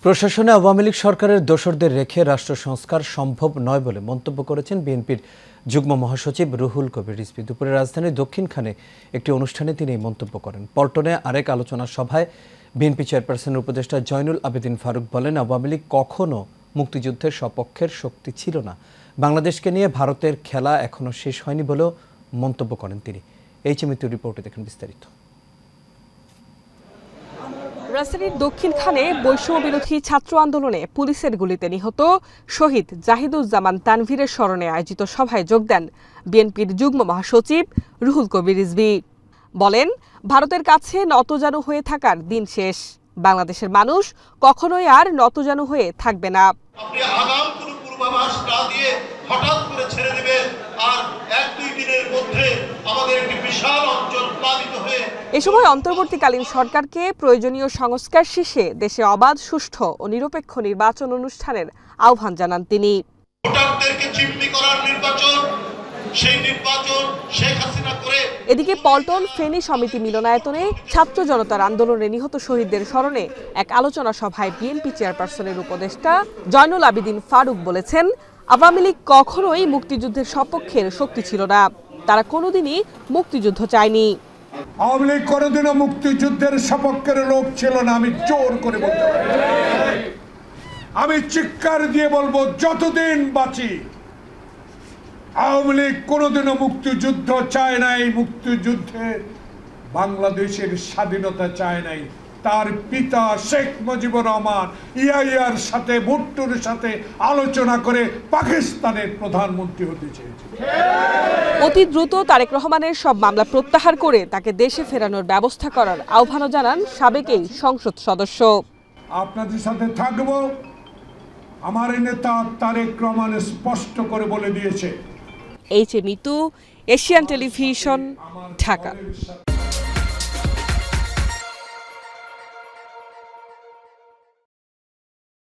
প্রশাসনে আওয়ামী লীগ সরকারের দোসরদের রেখে রাষ্ট্র সংস্কার সম্ভব নয় বলে মন্তব্য করেছেন বিএনপির যুগ্ম মহাসচিব রুহুল কবির রিজভী। দুপুরে রাজধানীর দক্ষিণখানে একটি অনুষ্ঠানে তিনি এই মন্তব্য করেন। পল্টনে আরেক আলোচনা সভায় বিএনপি চেয়ারপারসনের উপদেষ্টা জয়নুল আবেদিন ফারুক বলেন, আওয়ামী লীগ কখনো মুক্তিযুদ্ধের সপক্ষের শক্তি ছিল না। বাংলাদেশকে নিয়ে ভারতের খেলা এখনো শেষ হয়নি বলেও মন্তব্য করেন তিনি। এই মৃত্যু রিপোর্টে দেখেন বিস্তারিত। রাজধানীর দক্ষিণখানে বৈষম্য বিরোধী ছাত্র আন্দোলনে পুলিশের গুলিতে নিহত শহীদ জাহিদুজ্জামান তানভীরের স্মরণে আয়োজিত সভায় যোগ দেন বিএনপির যুগ্ম মহাসচিব রুহুল কবির রিজভী। বলেন, ভারতের কাছে নতজানু হয়ে থাকার দিন শেষ। বাংলাদেশের মানুষ কখনোই আর নতজানু হয়ে থাকবে না। হঠাৎ করে ছেড়ে দেবেন আর এক দুই দিনের মধ্যে আমাদের একটি বিশাল অঞ্চল প্লাবিত হয়ে। এ সময় অন্তর্বর্তীকালীন সরকারকে প্রয়োজনীয় সংস্কার শেষে দেশে অবাধ, সুষ্ঠু ও নিরপেক্ষ নির্বাচন অনুষ্ঠানের আহ্বান জানান তিনি। ভোটারদেরকে জিম্মি করার নির্বাচন, সেই নির্বাচন শেখ হাসিনা করে। এদিকে পল্টন ফেনী সমিতি মিলনায়তনে ছাত্র জনতার আন্দোলনে নিহত শহীদদের স্মরণে এক আলোচনা সভায় বিএনপি চেয়ারপারসনের উপদেষ্টা জয়নুল আবেদিন ফারুক বলেছেন, আওয়ামী লীগ কখনোই মুক্তিযুদ্ধের সপক্ষের শক্তি ছিল না। তারা কোনোদিনই মুক্তিযুদ্ধ চায়নি। আওয়ামী লীগ কোনোদিনও মুক্তিযুদ্ধের সপক্ষের লোক ছিল না। আমি জোর করে বলতে পারি, আমি চিৎকার দিয়ে বলবো, যতদিন বাঁচি আওয়ামী লীগ কোনোদিনও মুক্তিযুদ্ধ চায় নাই। মুক্তিযুদ্ধে বাংলাদেশের স্বাধীনতা চায় নাই। তার পিতা শেখ মুজিবুর রহমান ইয়াহিয়ার সাথে, ভুট্টোর সাথে আলোচনা করে পাকিস্তানের প্রধানমন্ত্রী হতে চেয়েছে। অতি দ্রুত তারেক রহমানের সব মামলা প্রত্যাহার করে তাকে দেশে ফেরানোর ব্যবস্থা করার আহ্বানও জানান সাবেক এই সংসদ সদস্য। আপনাদের সাথে থাকবো, আমার নেতা তারেক রহমান স্পষ্ট করে বলে দিয়েছে। মৃত্যু, এশিয়ান টেলিভিশন, ঢাকা।